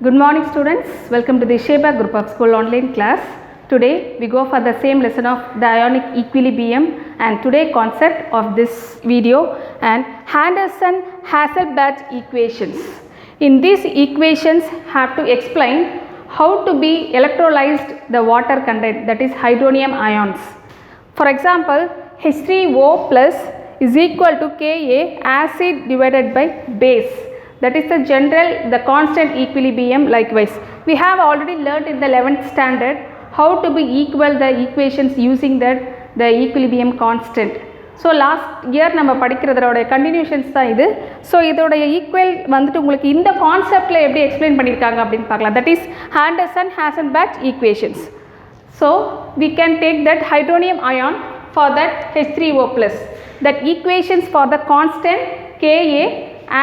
Good morning students, welcome to the Xii-Std group of school online class. Today we go for the same lesson of the ionic equilibrium and today concept of this video and Anderson-Hasselbalch equations. In these equations have to explain how to be electrolyzed the water content, that is hydronium ions. For example, H3O plus is equal to Ka acid divided by base. That is the general, the constant equilibrium. Likewise, we have already learnt in the 11th standard how to be equal the equations using the equilibrium constant. So last year நம்ம படிக்கிறதோட continuations தான் இது. So இதோட equal வந்துட்டு உங்களுக்கு இந்த கான்செப்ட்ல எப்படி explain பண்ணிருக்காங்க அப்படினு பார்க்கலாம். That is Anderson-Hasselbalch equations. So we can take that hydronium ion for that H3O plus. That equations for the constant Ka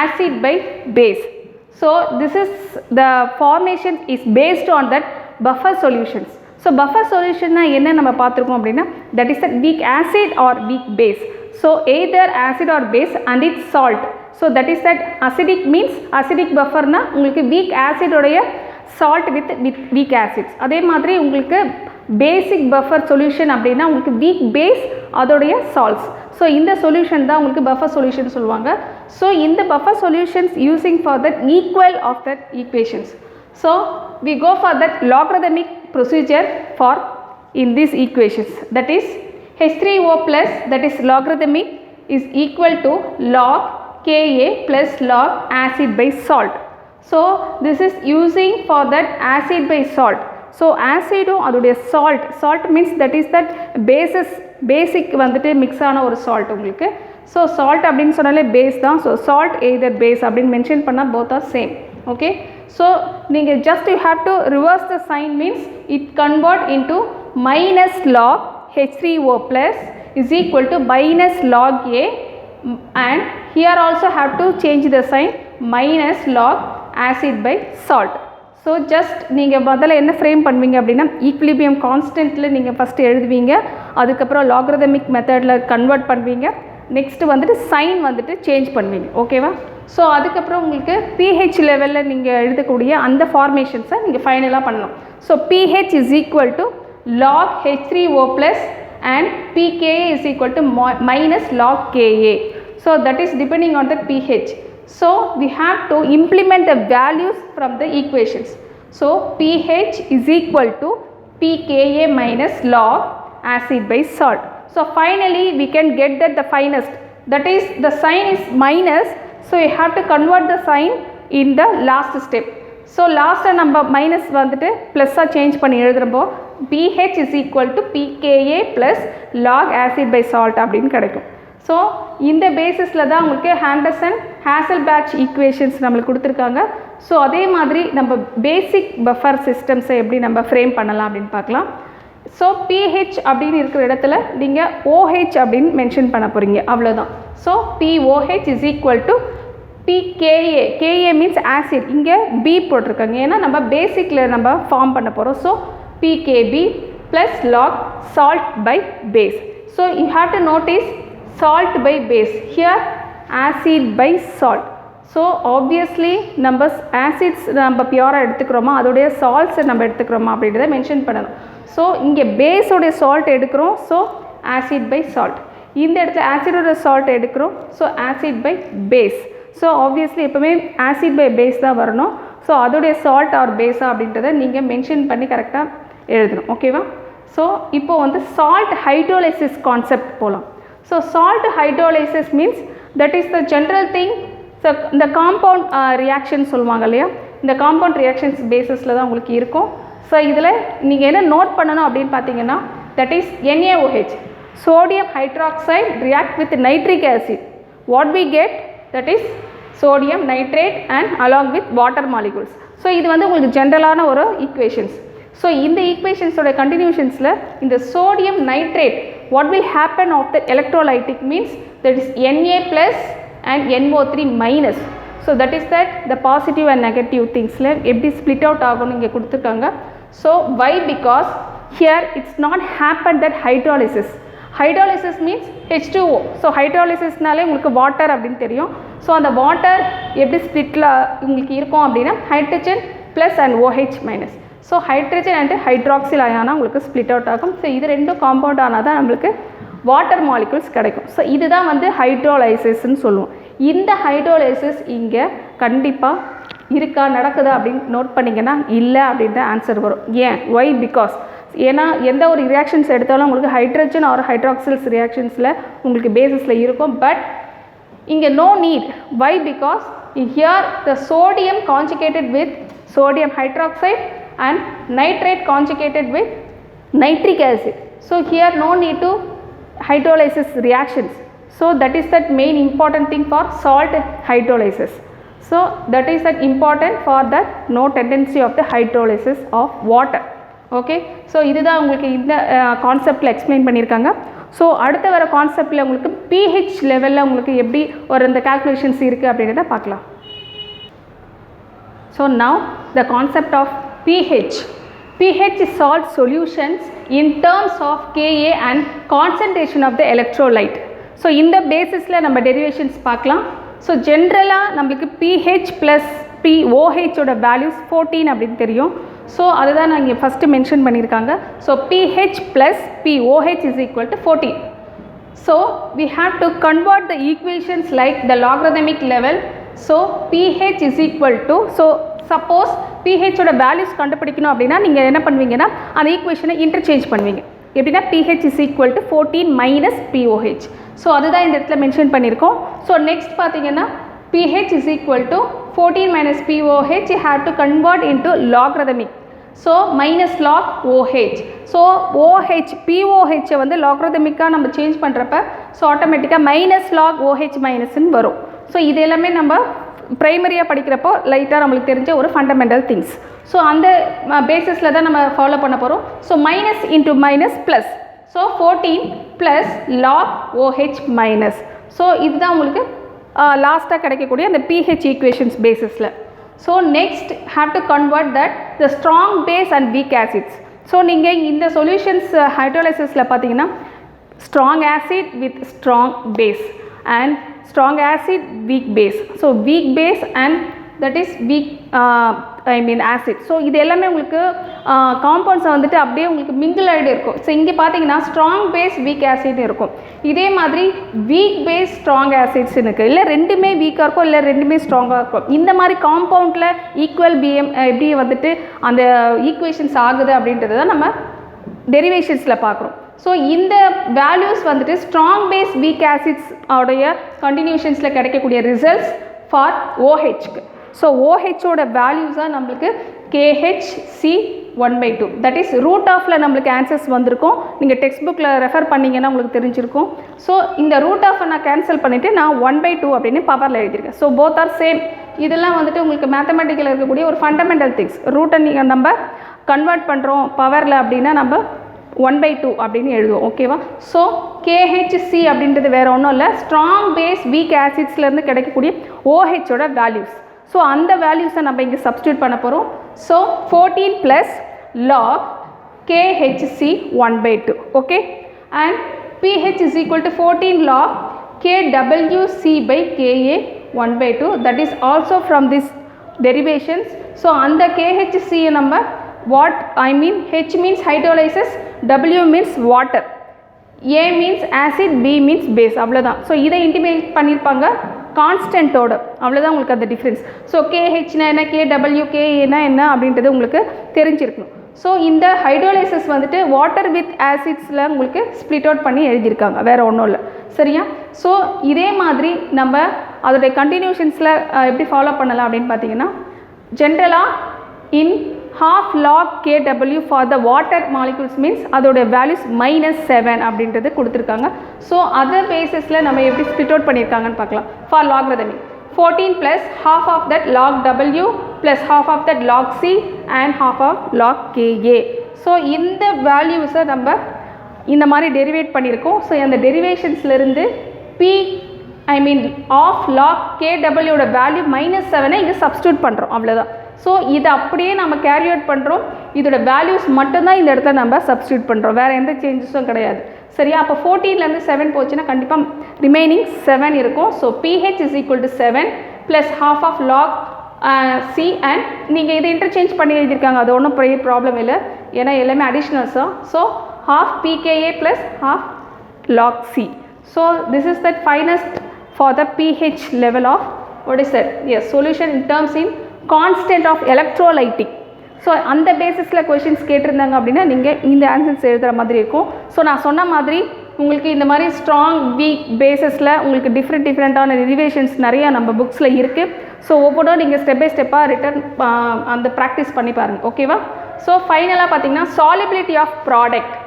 acid by base. So this is the formation is based on that buffer solutions. So buffer solution na enna nama paathirkom appadina, that is the weak acid or weak base. So either acid or base and its salt. So that is that acidic means acidic buffer na ungalku weak acid odaya salt with weak acids. அதே மாதிரி உங்களுக்கு basic buffer solution அப்படினா உங்களுக்கு weak base அதோடைய salts. So இந்த solution தான் உங்களுக்கு buffer solution சொல்வாங்க. So இந்த buffer solutions using for that equal of that equations. So we go for that logarithmic procedure for in these equations, that is H3O plus, that is logarithmic, is equal to log Ka plus log acid by salt. So this is using for that acid by salt. So acid அதோடைய salt means that is that basic வந்துட்டு mix ஆன ஒரு salt உங்களுக்கு. So salt அப்படினு சொன்னாலே base தான். So salt either base அப்படினு mention பண்ணா both are same. Okay. So நீங்க just you have to reverse the sign, means it convert into minus log H3O plus is equal to minus log A, and here also have to change the sign minus log acid by salt. So just நீங்கள் முதல்ல என்ன frame பண்ணுவீங்க அப்படின்னா equilibrium கான்ஸ்டன்ட்டில் நீங்கள் first எழுதுவீங்க, அதுக்கப்புறம் logarithmic மெத்தடில் convert பண்ணுவீங்க, நெக்ஸ்ட்டு வந்துட்டு சைன் வந்துட்டு சேஞ்ச் பண்ணுவீங்க. ஓகேவா? ஸோ அதுக்கப்புறம் உங்களுக்கு pH லெவலில் நீங்கள் எழுதக்கூடிய அந்த ஃபார்மேஷன்ஸை நீங்கள் ஃபைனலாக பண்ணணும். So pH is equal to log H3O plus and pKa is equal to minus log Ka. So that is depending on the pH. So we have to implement the values from the equations. So pH is equal to pKa minus log acid by salt. So finally we can get that the finest, that is the sign is minus, so you have to convert the sign in the last step. So last number minus வந்துட்டு plus change பண்ணி எழுதுறப்போ pH is equal to pKa plus log acid by salt அப்படின்னு கிடைக்கும். So இந்த பேசிஸில் தான் உங்களுக்கு Anderson-Hasselbalch equations நம்மளுக்கு கொடுத்துருக்காங்க. ஸோ அதே மாதிரி நம்ம பேசிக் பஃபர் சிஸ்டம்ஸை எப்படி நம்ம ஃப்ரேம் பண்ணலாம் அப்படின்னு பார்க்கலாம். ஸோ pH அப்படின்னு இருக்கிற இடத்துல நீங்கள் OH அப்படின்னு மென்ஷன் பண்ண போகிறீங்க, அவ்வளோதான். So POH is equal to pKa. Ka means acid, இங்கே B போட்டிருக்காங்க ஏன்னா நம்ம பேசிக்கில் நம்ம ஃபார்ம் பண்ண போகிறோம். So pKb plus log salt by base. So you have to notice salt by base, here acid by salt. So obviously நம்ம acids நம்ம பியூராக எடுத்துக்கிறோமா அதோடைய salts நம்ம எடுத்துக்கிறோமா அப்படின்றத மென்ஷன் பண்ணணும். ஸோ இங்கே பேஸோடைய சால்ட் எடுக்கிறோம், ஸோ acid by salt. இந்த இடத்துல ஆசிடோட சால்ட் எடுக்கிறோம், so acid by base. So obviously எப்போவுமே acid by base தான் வரணும். ஸோ அதோடைய சால்ட் ஆர் பேஸா அப்படின்றத நீங்கள் மென்ஷன் பண்ணி கரெக்டாக எழுதணும். ஓகேவா? ஸோ இப்போ வந்து சால்ட் ஹைட்ரோலைசிஸ் கான்செப்ட் போகலாம். So salt hydrolysis means that is the general thing. So the compound reaction சொல்லுவாங்க இல்லையா, இந்த compound reactions பேசிஸில் தான் உங்களுக்கு இருக்கும். ஸோ இதில் நீங்கள் என்ன நோட் பண்ணணும் அப்படின்னு பார்த்தீங்கன்னா, that is NaOH, sodium hydroxide react with nitric acid. What we get, that is sodium nitrate and along with water molecules. So இது வந்து உங்களுக்கு ஜென்ரலான ஒரு ஈக்குவேஷன்ஸ். ஸோ இந்த ஈக்குவேஷன்ஸோட கண்டினியூஷன்ஸில் இந்த sodium nitrate what will happen of the electrolytic means that is Na plus and NO3 minus. So that is that the positive and negative things la eppadi split out agonu inge kuduthirukanga. So why? Because here it's not happen that hydrolysis means H2O. So hydrolysis nale ungalku water appdin theriyum. So and the water eppadi split la ungalku irukum appadina hydrogen plus and OH minus. So hydrogen and hydroxyl அயானாக உங்களுக்கு split out ஆகும். So இது ரெண்டும் compound ஆனால் தான் நம்மளுக்கு water molecules கிடைக்கும். So இதுதான் வந்து ஹைட்ரோலைசிஸ்ன்னு சொல்லுவோம். இந்த ஹைட்ரோலைசிஸ் இங்கே கண்டிப்பாக இருக்கா நடக்குதா அப்படின்னு நோட் பண்ணிங்கன்னா இல்லை அப்படின்னு தான் ஆன்சர் வரும். ஏன்? ஒய்? பிகாஸ் ஏன்னா எந்த ஒரு ரியாக்ஷன்ஸ் எடுத்தாலும் உங்களுக்கு ஹைட்ரஜன் ஆர் ஹைட்ராக்சில்ஸ் ரியாக்ஷன்ஸில் உங்களுக்கு பேசிஸில் இருக்கும். பட் இங்கே no need. Why? Because here the sodium conjugated with sodium hydroxide and nitrate conjugated with nitric acid. So here no need to hydrolysis reactions. So that is that main important thing for salt hydrolysis. So that is that important for that no tendency of the hydrolysis of water. Okay. So இதுதான் உங்களுக்கு இந்த கான்செப்டில் explain பண்ணியிருக்காங்க. So அடுத்த வர கான்செப்டில் உங்களுக்கு pH லெவலில் உங்களுக்கு எப்படி ஒரு இந்த கால்குலேஷன்ஸ் இருக்குது அப்படின்றத பார்க்கலாம். So now the concept of pH. pH is salt solutions in terms of Ka and concentration of the electrolyte. So இந்த பேசிஸில் நம்ம டெரிவேஷன்ஸ் பார்க்கலாம். ஸோ ஜென்ரலாக நம்மளுக்கு pH plus pOH ஓட வேல்யூஸ் 14 அப்படின்னு தெரியும். ஸோ அதுதான் நான் இங்கே ஃபஸ்ட்டு மென்ஷன் பண்ணியிருக்காங்க. So pH plus pOH is equal to 14. So we have to convert the equations like the logarithmic level. So pH is equal to, so suppose pH ஓட values கண்டுபிடிக்கணும் அப்படின்னா நீங்கள் என்ன பண்ணுவீங்கன்னா அந்த ஈக்குவேஷனை இன்டர்சேஞ்ச் பண்ணுவீங்க. எப்படின்னா pH is equal to 14 minus pOH. So அதுதான் இந்த இடத்துல மென்ஷன் பண்ணியிருக்கோம். ஸோ நெக்ஸ்ட் பார்த்தீங்கன்னா pH is equal to 14 minus pOH you have to convert into logarithmic. So minus lock OH. So OH pOH வந்து லாக்ரதமிக்காக நம்ம சேஞ்ச் பண்ணுறப்ப ஸோ ஆட்டோமேட்டிக்காக minus lock OH மைனஸ்ன்னு வரும். ஸோ இது எல்லாமே நம்ம ப்ரைமரியாக படிக்கிறப்போ லைட்டாக நம்மளுக்கு தெரிஞ்ச ஒரு ஃபண்டமெண்டல் திங்ஸ். ஸோ அந்த பேசிஸில் தான் நம்ம ஃபாலோ பண்ண போகிறோம். So minus into minus plus. So 14 plus log OH minus. So இதுதான் உங்களுக்கு லாஸ்ட்டாக கிடைக்கக்கூடிய அந்த pH ஈக்குவேஷன்ஸ் பேசிஸில். So next have to convert that the strong base and weak acids. So நீங்கள் இந்த சொல்யூஷன்ஸ் ஹைட்ரோலைசிஸில் பார்த்தீங்கன்னா strong acid with strong base and strong acid weak base. So weak base and that is weak acid. So இது எல்லாமே உங்களுக்கு காம்பவுண்ட்ஸை வந்துட்டு அப்படியே உங்களுக்கு மிங்கிள் ஆகிடு இருக்கும். ஸோ இங்கே பார்த்தீங்கன்னா ஸ்ட்ராங் பேஸ் வீக் ஆசிட்னு இருக்கும். இதே மாதிரி வீக் பேஸ் ஸ்ட்ராங் ஆசிட்ஸ் இருக்குது. இல்லை ரெண்டுமே வீக்காக இருக்கும், இல்லை ரெண்டுமே ஸ்ட்ராங்காக இருக்கும். இந்த மாதிரி காம்பவுண்டில் ஈக்குவல் பிஎம் எப்படி வந்துட்டு அந்த ஈக்குவேஷன்ஸ் ஆகுது அப்படின்றது தான் நம்ம டெரிவேஷன்ஸில் பார்க்குறோம். ஸோ இந்த வேல்யூஸ் வந்துட்டு ஸ்ட்ராங் பேஸ் வீக் ஆசிட்ஸ் உடைய கண்டினியூஷன்ஸில் கிடைக்கக்கூடிய ரிசல்ட்ஸ் ஃபார் OHக்கு. ஸோ OHோட வேல்யூஸாக நம்மளுக்கு KHC1/2. தட் இஸ் ரூட் ஆஃபில் நம்மளுக்கு ஆன்சர்ஸ் வந்திருக்கும். நீங்கள் டெக்ஸ்ட் புக்கில் ரெஃபர் பண்ணிங்கன்னா உங்களுக்கு தெரிஞ்சிருக்கும். ஸோ இந்த ரூட் ஆஃபை நான் கேன்சல் பண்ணிவிட்டு நான் 1/2 அப்படின்னு பவரில் எழுதியிருக்கேன். So both are same. இதெல்லாம் வந்துட்டு உங்களுக்கு மேத்தமெட்டிக்கில் இருக்கக்கூடிய ஒரு ஃபண்டமெண்டல் திங்ஸ். ரூட்டை நீங்கள் நம்ம கன்வெர்ட் பண்ணுறோம் பவரில் அப்படின்னா நம்ம 1/2 அப்படின்னு எழுதுவோம். ஓகேவா? ஸோ KHC அப்படின்றது வேறு ஒன்றும் இல்லை, ஸ்ட்ராங் பேஸ் வீக் ஆசிட்ஸ்லேருந்து கிடைக்கக்கூடிய OHோட வேல்யூஸ். ஸோ அந்த வேல்யூஸை நம்ம இங்கே சப்ஸ்டியூட் பண்ண போகிறோம். So 14 plus lock KHC1/2. Okay. And pH is equal to 14 log KWC/Ka1/2. that is also from this derivations. So அந்த KHC நம்ம what I mean H means hydrolysis, W means water, A means acid, B means base. அவ்வளோதான். So இதை intimate பண்ணியிருப்பாங்க கான்ஸ்டன்ட்டோட. அவ்வளோதான் உங்களுக்கு அந்த difference. So KHனா என்ன, KW, KAனா என்ன அப்படின்றது உங்களுக்கு தெரிஞ்சிருக்கணும். ஸோ இந்த ஹைட்ரோலைசிஸ் வந்துட்டு வாட்டர் வித் ஆசிட்ஸில் உங்களுக்கு ஸ்ப்ளிட் அவுட் பண்ணி எழுதியிருக்காங்க, வேறு ஒன்றும் இல்லை. சரியா? ஸோ இதே மாதிரி நம்ம அதோடைய கண்டினியூஷன்ஸில் எப்படி ஃபாலோ பண்ணலாம் அப்படின்னு பார்த்தீங்கன்னா ஜென்ரலாக இன் half log KW for the water molecules means அதோட வேல்யூஸ் -7 அப்படின்றது கொடுத்துருக்காங்க. ஸோ அதர் பேசிஸில் நம்ம எப்படி ஸ்ப்ளிட் அவுட் பண்ணியிருக்காங்கன்னு பார்க்கலாம். For logarithmic 14 plus half of that log W plus half of that log C and half of log KA. So இந்த வேல்யூஸை நம்ம இந்த மாதிரி டெரிவேட் பண்ணியிருக்கோம். ஸோ அந்த டெரிவேஷன்ஸ்லேருந்து ஆஃப் log KWயோட வேல்யூ -7 இங்கே சப்ஸ்டியூட் பண்ணுறோம். அவ்வளோதான். ஸோ இதை அப்படியே நம்ம கேரி அவுட் பண்ணுறோம். இதோட வேல்யூஸ் மட்டும்தான் இந்த இடத்துல நம்ம சப்ஸ்டியூட் பண்ணுறோம், வேறு எந்த சேஞ்சஸும் கிடையாது. சரியா? அப்போ 14லேருந்து 7 போச்சுன்னா கண்டிப்பாக ரிமைனிங் 7 இருக்கும். So pH is equal to 7 plus half of log C and நீங்கள் இதை இன்டர்சேஞ்ச் பண்ணி எழுதியிருக்காங்க, அது ஒன்றும் பெரிய ப்ராப்ளம் இல்லை, ஏன்னா எல்லாமே அடிஷ்னல்ஸ் தான். So half pKa plus half log C. So this is the finest for the pH level of what is that? Yes, solution in terms in constant of electrolytic. So அந்த பேசிஸில் questions கேட்டிருந்தாங்க அப்படின்னா நீங்கள் இந்த answers எழுதுகிற மாதிரி இருக்கும். So நான் சொன்ன மாதிரி உங்களுக்கு இந்த மாதிரி ஸ்ட்ராங் வீக் பேசிஸில் உங்களுக்கு டிஃப்ரெண்ட்டான டெரிவேஷன்ஸ் நிறையா நம்ம புக்ஸில் இருக்குது. ஸோ ஒவ்வொன்றும் நீங்கள் ஸ்டெப் பை ஸ்டெப்பாக ரிட்டர்ன் அந்த ப்ராக்டிஸ் பண்ணி பாருங்கள், ஓகேவா? ஸோ ஃபைனலாக பார்த்தீங்கன்னா solubility of product.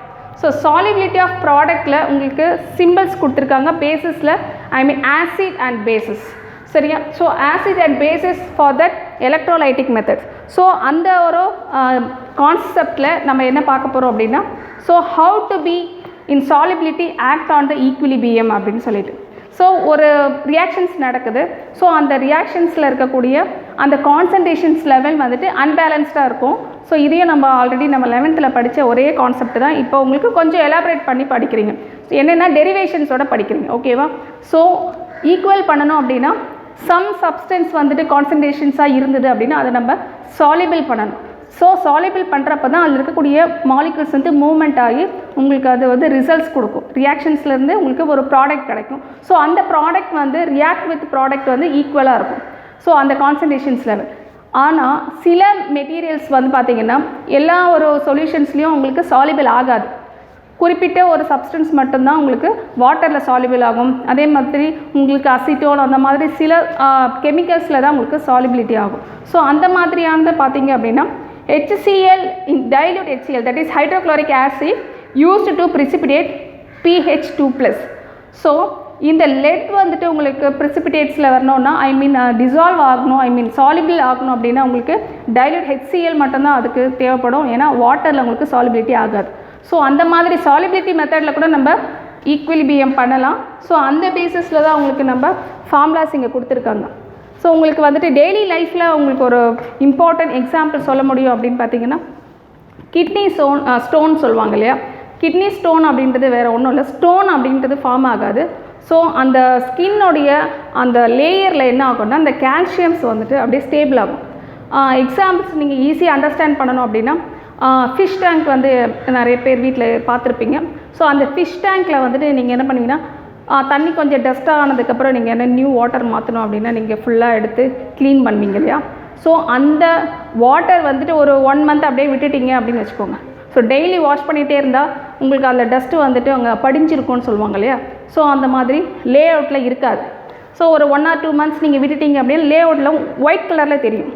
So solubility of ப்ராடக்டில் உங்களுக்கு சிம்பிள்ஸ் கொடுத்துருக்காங்க பேசிஸில், I mean acid and bases, சரியா? So acid and bases for that electrolytic methods. So அந்த ஒரு கான்செப்டில் நம்ம என்ன பார்க்க போகிறோம் அப்படின்னா, so how to be in solubility act on the equilibrium அப்படின்னு சொல்லிட்டு. ஸோ ஒரு ரியாக்ஷன்ஸ் நடக்குது. ஸோ அந்த ரியாக்ஷன்ஸில் இருக்கக்கூடிய அந்த கான்சன்ட்ரேஷன்ஸ் லெவல் வந்துட்டு அன்பேலன்ஸ்டாக இருக்கும். ஸோ இதையும் நம்ம ஆல்ரெடி நம்ம 11th படித்த ஒரே கான்செப்ட் தான் இப்போ உங்களுக்கு கொஞ்சம் எலாபரேட் பண்ணி படிக்கிறீங்க. என்னென்னா டெரிவேஷன்ஸோட படிக்கிறீங்க, ஓகேவா? ஸோ ஈக்குவல் பண்ணணும் அப்படின்னா சம் சப்ஸ்டன்ஸ் வந்துட்டு கான்சன்ட்ரேஷன்ஸாக இருந்தது அப்படின்னா அதை நம்ம சாலிபிள் பண்ணணும். ஸோ சாலிபிள் பண்ணுறப்ப தான் அதில் இருக்கக்கூடிய மாலிகுல்ஸ் வந்து மூவ்மெண்ட் ஆகி உங்களுக்கு அது வந்து ரிசல்ட்ஸ் கொடுக்கும். ரியாக்ஷன்ஸ்லேருந்து உங்களுக்கு ஒரு ப்ராடக்ட் கிடைக்கும். ஸோ அந்த ப்ராடக்ட் வந்து ரியாக்ட் வித் ப்ராடக்ட் வந்து ஈக்குவலாக இருக்கும். ஸோ அந்த கான்சன்ட்ரேஷன்ஸ் லெவல். ஆனால் சில மெட்டீரியல்ஸ் வந்து பார்த்திங்கன்னா எல்லா ஒரு சொல்யூஷன்ஸ்லேயும் உங்களுக்கு சாலிபிள் ஆகாது. குறிப்பிட்ட ஒரு சப்ஸ்டன்ஸ் மட்டும்தான் உங்களுக்கு வாட்டரில் சாலிபிள் ஆகும். அதே மாதிரி உங்களுக்கு அசிட்டோன் அந்த மாதிரி சில கெமிக்கல்ஸில் தான் உங்களுக்கு சாலிபிலிட்டி ஆகும். ஸோ அந்த மாதிரியானது பார்த்திங்க அப்படின்னா HCl in dilute HCl, that is hydrochloric acid used to precipitate pH2+. So இந்த லெட் வந்துட்டு உங்களுக்கு ப்ரிசிபிடேட்ஸில் வரணும்னா ஐ மீன் டிசால்வ் ஆகணும், ஐ மீன் சாலிபிள் ஆகணும் அப்படின்னா உங்களுக்கு டைல்யூட் HCl மட்டும்தான் அதுக்கு தேவைப்படும். ஏன்னா வாட்டரில் உங்களுக்கு சாலிபிலிட்டி ஆகாது. ஸோ அந்த மாதிரி சாலிபிலிட்டி மெத்தடில் கூட நம்ம ஈக்விலிபிரியம் பண்ணலாம். ஸோ அந்த பேசிஸில் தான் உங்களுக்கு நம்ம ஃபார்முலாஸ் இங்கே கொடுத்துருக்காங்க. ஸோ உங்களுக்கு வந்துட்டு டெய்லி லைஃப்பில் உங்களுக்கு ஒரு இம்பார்ட்டன்ட் எக்ஸாம்பிள் சொல்ல முடியும் அப்படின்னு பார்த்தீங்கன்னா கிட்னி ஸ்டோன் சொல்லுவாங்க இல்லையா? கிட்னி ஸ்டோன் அப்படின்றது வேறு ஒன்றும் இல்லை, ஸ்டோன் அப்படின்றது ஃபார்ம் ஆகாது. ஸோ அந்த ஸ்கின்னோடைய அந்த லேயரில் என்ன ஆகும்னா அந்த கால்சியம்ஸ் வந்துட்டு அப்படியே ஸ்டேபிள் ஆகும். எக்ஸாம்பிள்ஸ் நீங்கள் ஈஸியாக அண்டர்ஸ்டாண்ட் பண்ணணும் அப்படின்னா ஃபிஷ் டேங்க் வந்து நிறைய பேர் வீட்டில் பார்த்துருப்பீங்க. ஸோ அந்த ஃபிஷ் டேங்க்கில் வந்துட்டு நீங்கள் என்ன பண்ணுவீங்கன்னா தண்ணி கொஞ்சம் டஸ்ட்டாக ஆனதுக்கப்புறம் நீங்கள் என்ன நியூ வாட்டர் மாற்றணும் அப்படின்னா நீங்கள் ஃபுல்லாக எடுத்து க்ளீன் பண்ணுவீங்க இல்லையா? ஸோ அந்த வாட்டர் வந்துட்டு ஒரு 1 month அப்படியே விட்டுட்டீங்க அப்படின்னு வச்சுக்கோங்க. ஸோ டெய்லி வாஷ் பண்ணிகிட்டே இருந்தால் உங்களுக்கு அந்த டஸ்ட்டு வந்துட்டு அங்கே படிஞ்சிருக்கும்னு சொல்லுவாங்க இல்லையா? ஸோ அந்த மாதிரி லே அவுட்டில் இருக்காது. ஸோ ஒரு 1 or 2 months நீங்கள் விட்டுட்டீங்க அப்படின்னு லே அவுட்டில் ஒயிட் கலரில் தெரியும்.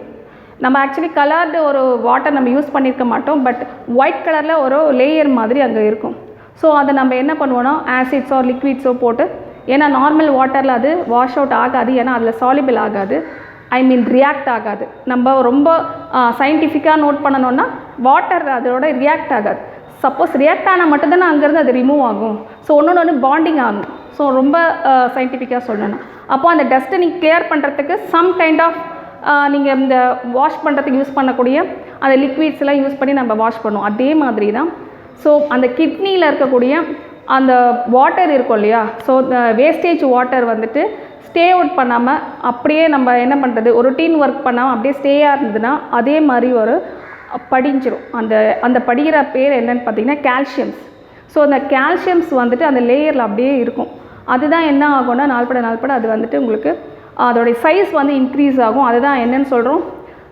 நம்ம ஆக்சுவலி கலர்டு ஒரு வாட்டர் நம்ம யூஸ் பண்ணியிருக்க மாட்டோம், பட் ஒயிட் கலரில் ஒரு லேயர் மாதிரி அங்கே இருக்கும். ஸோ அதை நம்ம என்ன பண்ணுவோன்னா ஆசிட்ஸோ லிக்விட்ஸோ போட்டு, ஏன்னா நார்மல் வாட்டரில் அது வாஷ் அவுட் ஆகாது, ஏன்னா அதில் சாலிபிள் ஆகாது, ஐ மீன் ரியாக்ட் ஆகாது. நம்ம ரொம்ப சயின்டிஃபிக்காக நோட் பண்ணணுன்னா வாட்டர் அதோட ரியாக்ட் ஆகாது. சப்போஸ் ரியாக்ட் ஆனால் மட்டும்தானே அங்கேருந்து அது ரிமூவ் ஆகும். ஸோ ஒன்று பாண்டிங் ஆகும். ஸோ ரொம்ப சயின்டிஃபிக்காக சொல்லணும். அப்போது அந்த டஸ்ட்டை நீங்கள் கிளியர் பண்ணுறதுக்கு சம் கைண்ட் ஆஃப் நீங்கள் இந்த வாஷ் பண்ணுறதுக்கு யூஸ் பண்ணக்கூடிய அந்த லிக்விட்ஸ்லாம் யூஸ் பண்ணி நம்ம வாஷ் பண்ணுவோம். அதே மாதிரி தான் ஸோ அந்த கிட்னியில் இருக்கக்கூடிய அந்த வாட்டர் இருக்கும் இல்லையா? ஸோ வேஸ்டேஜ் வாட்டர் வந்துட்டு ஸ்டே அவுட் பண்ணாமல் அப்படியே நம்ம என்ன பண்ணுறது, ஒரு ரொட்டீன் ஒர்க் பண்ணாமல் அப்படியே ஸ்டேயாக இருந்ததுன்னா அதே மாதிரி ஒரு படிஞ்சிரும். அந்த படிகிற பேர் என்னன்னு பார்த்தீங்கன்னா கால்சியம்ஸ். ஸோ அந்த கால்சியம்ஸ் வந்துட்டு அந்த லேயரில் அப்படியே இருக்கும். அதுதான் என்ன ஆகும்னா நாள்பட அது வந்துட்டு உங்களுக்கு அதோடைய சைஸ் வந்து இன்க்ரீஸ் ஆகும். அதுதான் என்னன்னு சொல்கிறோம்,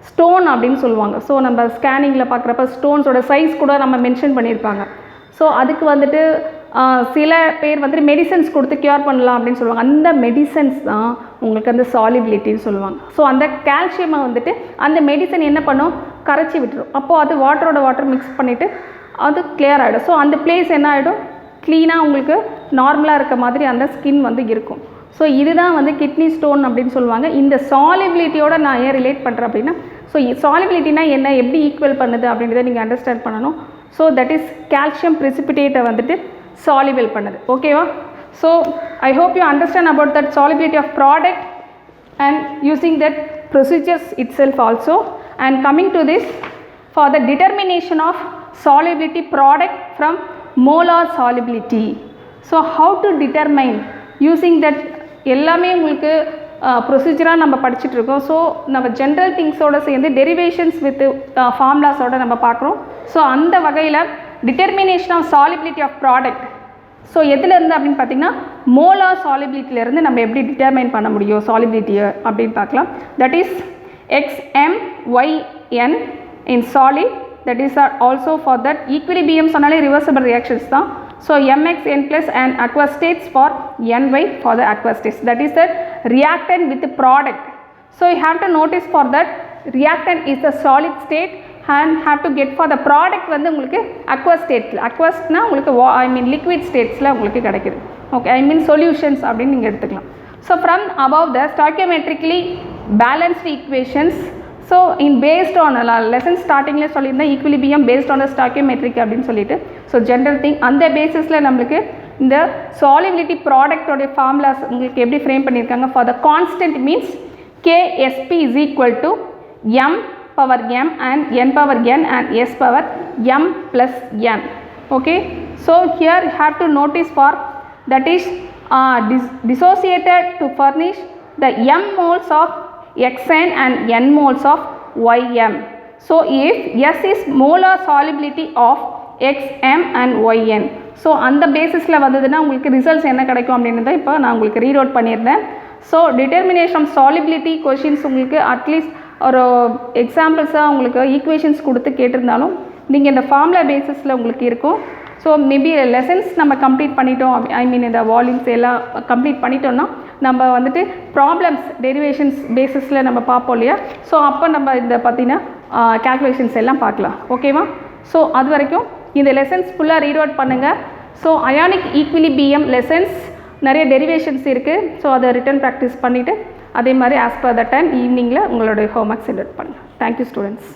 ஸ்டோன் அப்படின்னு சொல்லுவாங்க. ஸோ நம்ம ஸ்கேனிங்கில் பார்க்குறப்ப ஸ்டோன்ஸோட சைஸ் கூட நம்ம மென்ஷன் பண்ணியிருப்பாங்க. ஸோ அதுக்கு வந்துட்டு சில பேர் வந்துட்டு மெடிசன்ஸ் கொடுத்து க்யூர் பண்ணலாம் அப்படின்னு சொல்லுவாங்க. அந்த மெடிசன்ஸ் தான் உங்களுக்கு அந்த சாலிபிலிட்டின்னு சொல்லுவாங்க. ஸோ அந்த கால்சியமை வந்துட்டு அந்த மெடிசன் என்ன பண்ணும், கரைச்சி விட்டுரும். அப்போது அது வாட்டர் மிக்ஸ் பண்ணிவிட்டு அது கிளியர் ஆகிடும். ஸோ அந்த பிளேஸ் என்ன ஆகிடும், க்ளீனாக உங்களுக்கு நார்மலாக இருக்க மாதிரி அந்த ஸ்கின் வந்து இருக்கும். ஸோ இதுதான் வந்து கிட்னி ஸ்டோன் அப்படின்னு சொல்லுவாங்க. இந்த சாலிபிலிட்டியோட நான் ஏன் ரிலேட் பண்ணுறேன் அப்படின்னா, ஸோ சாலிபிலிட்டினா என்ன, எப்படி ஈக்குவல் பண்ணுது அப்படின்றத நீங்கள் அண்டர்ஸ்டாண்ட் பண்ணணும். ஸோ தட் இஸ் கால்சியம் ப்ரிசிபிடேட்டை வந்துட்டு சாலிபிள் பண்ணுது, ஓகேவா? So I hope you understand about that solubility of product and using that procedures itself also. And coming to this for the determination of solubility product from molar solubility. So how to determine using that எல்லாமே உங்களுக்கு ப்ரொசீஜராக நம்ம படிச்சுட்டு இருக்கோம். So நம்ம general திங்ஸோடு சேர்ந்து derivations with ஃபார்முலாஸோடு நம்ம பார்க்குறோம். So அந்த வகையில் determination of solubility of product, so எதுலேருந்து அப்படின்னு பார்த்தீங்கன்னா மோலார் சாலிபிலிட்டியிலேருந்து நம்ம எப்படி டிட்டர்மைன் பண்ண முடியும் சாலிபிலிட்டியை அப்படின்னு பார்க்கலாம். That is XMYN in solid, that is also for that equilibrium சொன்னாலே reversible reactions தான். So MXN plus and aqueous states for NY for the aqueous states, that is the reactant with the product. So you have to notice for that reactant is the solid state and have to get for the product வந்து உங்களுக்கு aqueous state, aqueousனா உங்களுக்கு liquid statesல உங்களுக்கு கிடைக்குது. Okay, solutions அப்படின்னு நீங்கள் எடுத்துக்கலாம். So from above the stoichiometrically balanced equations, so in based on lesson startingல சொல்லியிருந்தேன் equilibrium based on the stoichiometric அப்படின்னு சொல்லிட்டு, so general thing அந்த பேசிஸில் நம்மளுக்கு இந்த solubility product உடைய ஃபார்முலாஸ் உங்களுக்கு எப்படி ஃப்ரேம் பண்ணியிருக்காங்க. for the constant means KSP is equal to M power M and N power N and S power M plus N. Okay, so here you have to notice for that is dissociated to furnish the M moles of Xn and N moles of Ym. So if S is molar solubility of Xm and Yn, so அந்த பேசிஸில் வந்ததுன்னா உங்களுக்கு results என்ன கிடைக்கும் அப்படின்றத இப்போ நான் உங்களுக்கு ரீட் அவுட் பண்ணியிருந்தேன். So determination of solubility questions உங்களுக்கு அட்லீஸ்ட் ஒரு எக்ஸாம்பிள்ஸாக உங்களுக்கு ஈக்குவேஷன்ஸ் கொடுத்து கேட்டிருந்தாலும் நீங்கள் இந்த ஃபார்முலா பேசிஸில் உங்களுக்கு இருக்கும். ஸோ மேபி லெசன்ஸ் நம்ம கம்ப்ளீட் பண்ணிட்டோம், இந்த வால்யூம்ஸ் எல்லாம் கம்ப்ளீட் பண்ணிட்டோம்னா நம்ம வந்துட்டு ப்ராப்ளம்ஸ் டெரிவேஷன்ஸ் பேசிஸில் நம்ம பார்ப்போம் இல்லையா. ஸோ அப்போ நம்ம இந்த பார்த்தீங்கன்னா கேல்குலேஷன்ஸ் எல்லாம் பார்க்கலாம். ஓகேவா? ஸோ அது வரைக்கும் இந்த லெசன்ஸ் ஃபுல்லாக ரீட் அவுட் பண்ணுங்கள். ஸோ அயானிக் ஈக்விலிபிரியம் லெசன்ஸ் நிறைய டெரிவேஷன்ஸ் இருக்குது. ஸோ அதை ரிட்டன் ப்ராக்டிஸ் பண்ணிவிட்டு அதே மாதிரி ஆஸ் பர் த டைம் ஈவினிங்கில் உங்களுடைய ஹோம்ஒர்க் சென்ட் அவுட் பண்ணுங்கள். Thank you students.